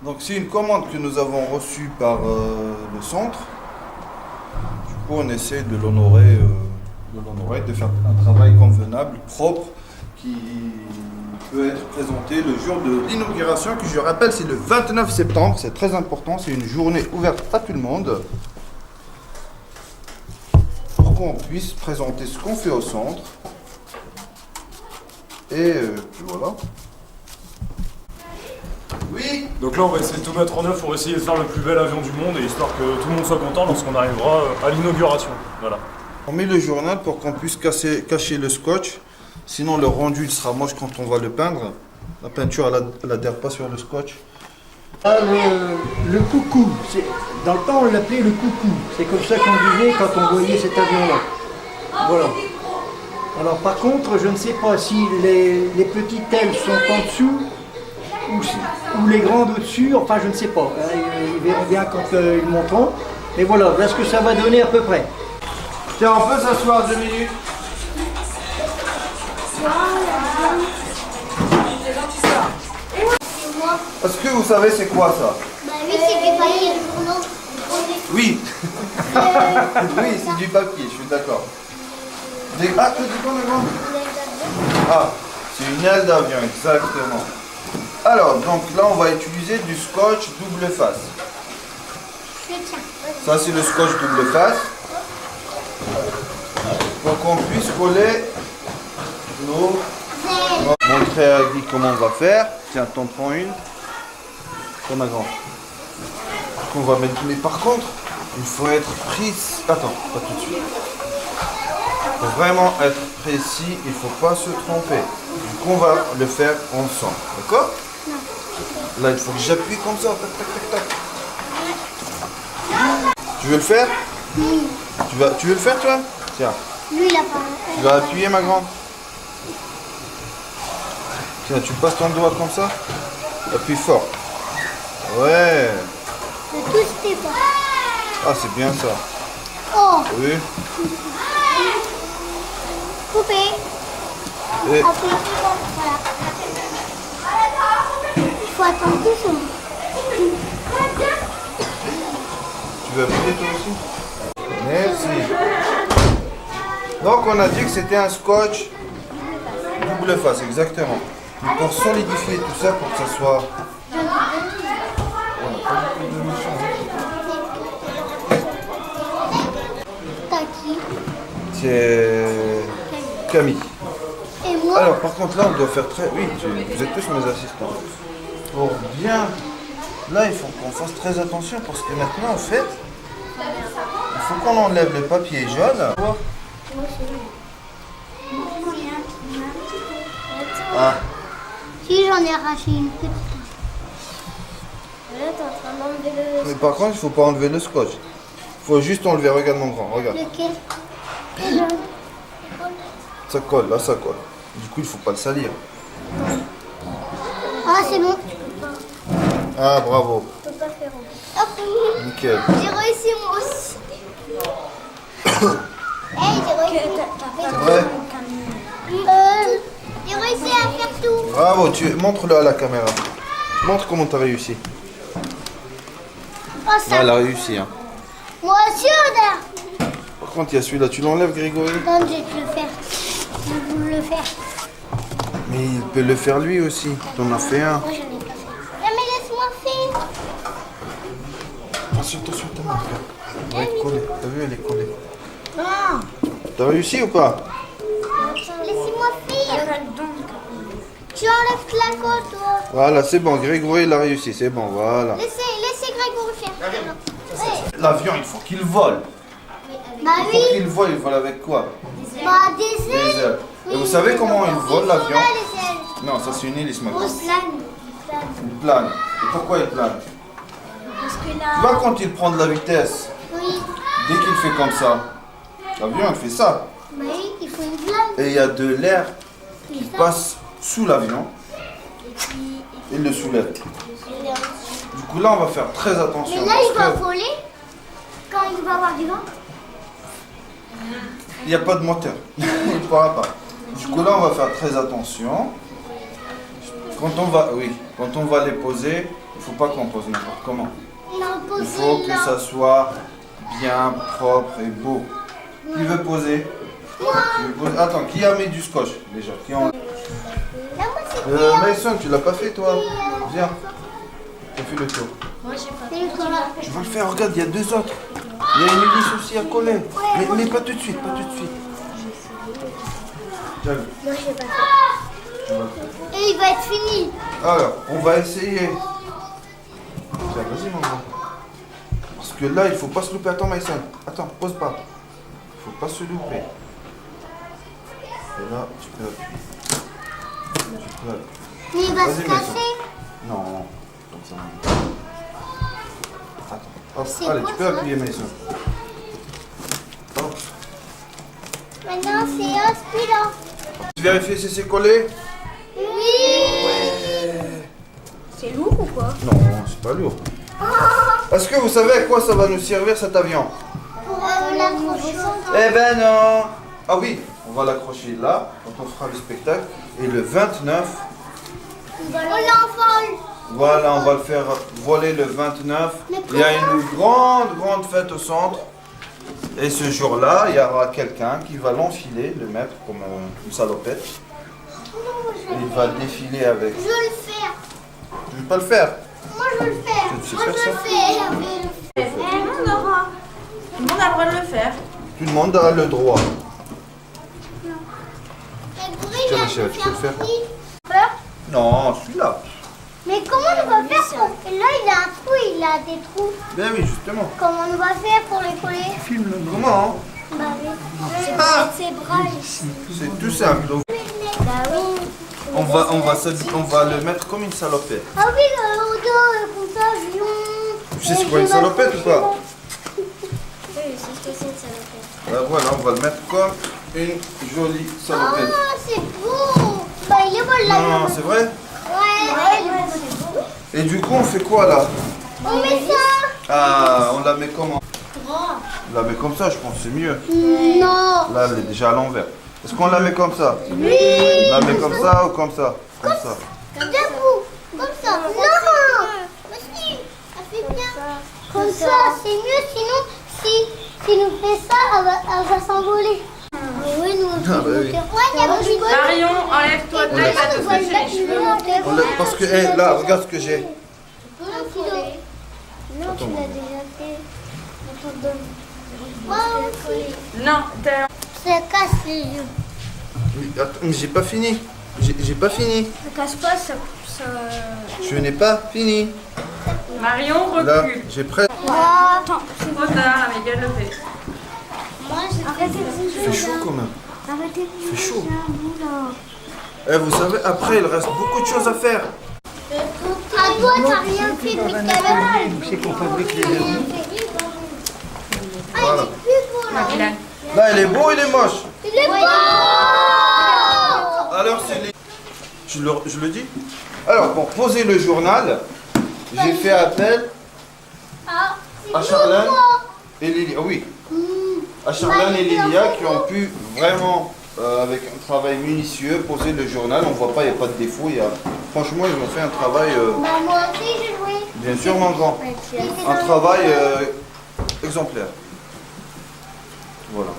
Donc c'est une commande que nous avons reçue par le centre. Du coup on essaie de l'honorer, de faire un travail convenable, propre, qui peut être présenté le jour de l'inauguration, que je rappelle c'est le 29 septembre, c'est très important, c'est une journée ouverte à tout le monde, pour qu'on puisse présenter ce qu'on fait au centre. Et puis voilà. Oui. Donc là, on va essayer de tout mettre en œuvre pour essayer de faire le plus bel avion du monde et histoire que tout le monde soit content lorsqu'on arrivera à l'inauguration. Voilà. On met le journal pour qu'on puisse cacher le scotch. Sinon, le rendu il sera moche quand on va le peindre. La peinture, elle adhère pas sur le scotch. Ah, le coucou. Dans le temps, on l'appelait le coucou. C'est comme ça qu'on disait quand on voyait cet avion-là. Voilà. Alors par contre, je ne sais pas si les petites ailes sont en dessous ou les grandes au-dessus, enfin je ne sais pas. Ils verront bien quand ils monteront. Et voilà ce que ça va donner à peu près. Tiens, on peut s'asseoir 2 minutes. Est-ce que vous savez c'est quoi ça? Bah oui, c'est du papier journaux. Oui. Oui, c'est du papier, je suis d'accord. Ah, tu dis quoi maintenant? Ah, c'est une aile d'avion, exactement. Alors, donc là, on va utiliser du scotch double face. Ça, c'est le scotch double face. Pour qu'on puisse coller nos... On va montrer à Guy comment on va faire. Tiens, t'en prends une. Comme un grand. Qu'on va mettre. Mais par contre, il faut être précis. Attends, pas tout de suite. Il faut vraiment être précis, il ne faut pas se tromper. Du coup, on va le faire ensemble. D'accord? Là, il faut que j'appuie comme ça. Tac, tac, tac, tac. Tu veux le faire? Oui. Tu veux le faire, toi? Tiens. Lui, il a pas. Tu vas appuyer, ma grande. Tiens, tu passes ton doigt comme ça. Appuie fort. Ouais. Le tout, c'était pas. Ah, c'est bien ça. Oh, Oui. coupé. Et... Après, voilà. Il faut attendre tout ça. Tu veux appuyer toi aussi? Merci. Donc on a dit que c'était un scotch double face, exactement. Mais pour solidifier tout ça, pour que ça soit... T'as qui? C'est Camille. Et moi? Alors par contre là on doit faire très... Oui, vous êtes tous mes assistants. Pour bien... Là il faut qu'on fasse très attention parce que maintenant en fait, il faut qu'on enlève le papier jaune. Ah, Si, j'en ai arraché une petite. Là, t'es en train d'enlever le... mais par contre il faut pas enlever le scotch. Il faut juste enlever, regarde mon grand, regarde. Lequel? Ça colle, là ça colle. Du coup il faut pas le salir. Ah, c'est bon. Ah bravo, Je peux pas faire autre. Hop, nickel. j'ai réussi moi aussi. Hey, j'ai réussi. C'est vrai? J'ai réussi à faire tout. Bravo, montre-le à la caméra. Montre comment tu as réussi. Oh, Ah, ça. elle a réussi. Hein. Moi aussi, on a. Par contre, il y a celui-là, tu l'enlèves, Grégory? Non, je vais te le faire. Je veux le faire. Mais il peut le faire lui aussi. T'en as fait un. Moi, j'en ai pas fait. Non, mais laisse-moi faire. Attention, attention, ta main. Elle va être collée. T'as vu, elle est collée. Non. T'as réussi ou pas? Laissez-moi faire. Tu enlèves la côte, toi. Voilà, c'est bon. Grégory, il a réussi. C'est bon, voilà. Laissez Grégory faire. Ouais. L'avion, il faut qu'il vole. Bah Il faut oui. qu'il vole. Il vole avec quoi? Bah, des Des ailes. ailes. Et vous savez comment il vole, l'avion? Là, les ailes. Non, ça c'est une hélice maintenant. Grosse plane. Il plane. Et pourquoi il plane? Parce que Tu là. vois quand il prend de la vitesse, Oui. dès qu'il fait comme ça, l'avion il fait ça. Bah oui, il faut une plane. Et il y a de l'air Et ça. passe sous l'avion et le soulève. Du coup là on va faire très attention. Mais là, il va parce que voler quand il va avoir du vent. il n'y a pas de moteur. Il ne pourra pas. Du coup là on va faire très attention. quand on va les poser, il faut pas qu'on pose n'importe comment. Non, Il faut que ça soit bien propre et beau. Qui veut poser? Tu veux poser? Attends, qui a mis du scotch déjà? Mason, tu l'as pas fait toi? Viens. Tu fais le tour. Moi, j'ai pas fait. Tu vas le faire, regarde, il y a deux autres. Il y a une hélice aussi à coller. Mais pas tout de suite, pas tout de suite. Tiens. Moi, j'ai pas fait. Et il va être fini. Alors, on va essayer. Tiens, vas-y, maman. Parce que là, il faut pas se louper. Attends, Mason. Attends, pose pas. Il faut pas se louper. Et là, tu peux appuyer. Tu peux appuyer. Mais il va se Vas-y, Mason. casser. Non, comme ça. Attends. Hop, C'est allez, quoi, tu peux ça? appuyer, Mason. Hop. Maintenant, c'est celui-là. Tu vérifies si c'est collé? Oui. C'est lourd ou quoi? Non, c'est pas lourd. Est-ce que vous savez à quoi ça va nous servir cet avion? Pour l'accrocher. Eh ben non. Ah oui, on va l'accrocher là, quand on fera le spectacle. Et le 29, On l'envole. voilà, on va le faire voler le 29. Il y a une grande fête au centre. Et ce jour-là, il y aura quelqu'un qui va l'enfiler, le mettre comme une salopette. Et il va défiler avec. Je veux le faire. Tu veux pas le faire? Moi, je veux le faire. Tu sais Moi, faire je ça? veux le faire. Tout le monde a le droit de le faire. Tout le monde a le droit. Mais pourquoi Tiens, il a ma chérie, tu peux le faire? Peur. Non, celui-là. Mais comment on va faire pour... Là, il a un trou, il a des trous. Ben oui, justement. Comment on va faire pour les coller? Comment? Bah oui. Je vais mettre ses bras ici. C'est tout simple. Donc, Bah oui. on va le mettre comme une salopette. Ah oui, au dos, comme ça, je... Tu sais c'est quoi une salopette ou pas? Oui, c'est ce que c'est une salopette. Ben voilà, on va le mettre comme une jolie salopette. Ah, c'est beau. Bah, il est beau, là. Non, c'est vrai? Ouais, c'est beau. Et du coup, on fait quoi là? On met ça. Ah, on la met comment? On la met comme ça, je pense que c'est mieux. Non. Là, elle est déjà à l'envers. Est-ce qu'on la met comme ça? Oui. On la met comme ça ou comme ça? Comme ça. Debout. Comme ça. Non. Mais si, ça fait bien. Comme ça, c'est mieux. Sinon, si nous fait ça, elle va s'envoler. Oui, nous, on Ah, bah oui. Marion, enlève-toi de là, il va te sécher les cheveux. Parce que, hé, là, regarde ce que j'ai. Non, tu l'as déjà fait. Non, t'es... Ça casse les yeux. Mais, attends, mais j'ai pas fini. J'ai pas fini. Ça casse pas, ça... Je n'ai pas fini. Marion, Là, recule. j'ai presque. Attends. Trop tard, la Miguel le fait. Moi, arrêtez de Il fait chaud quand même. Arrêtez de Il fait chaud. là. Eh, vous savez, après, il reste beaucoup de choses à faire. À toi, t'as rien fait depuis tout à l'heure. C'est qu'on fabrique les avions. Ah, il est plus beau là. Dylan. Là, il est beau, il est moche. Il est beau. Alors, c'est les... Je le dis. Alors, pour poser le journal, j'ai fait appel Ah, à Charlène et Lilia. Ah oui, à Charlène et Lilia qui ont pu vraiment, avec un travail minutieux, poser le journal. On voit pas, il n'y a pas de défaut. Franchement, ils ont fait un travail, bah, moi aussi, j'ai joué. bien sûr, mon grand. Un travail exemplaire. Voilà.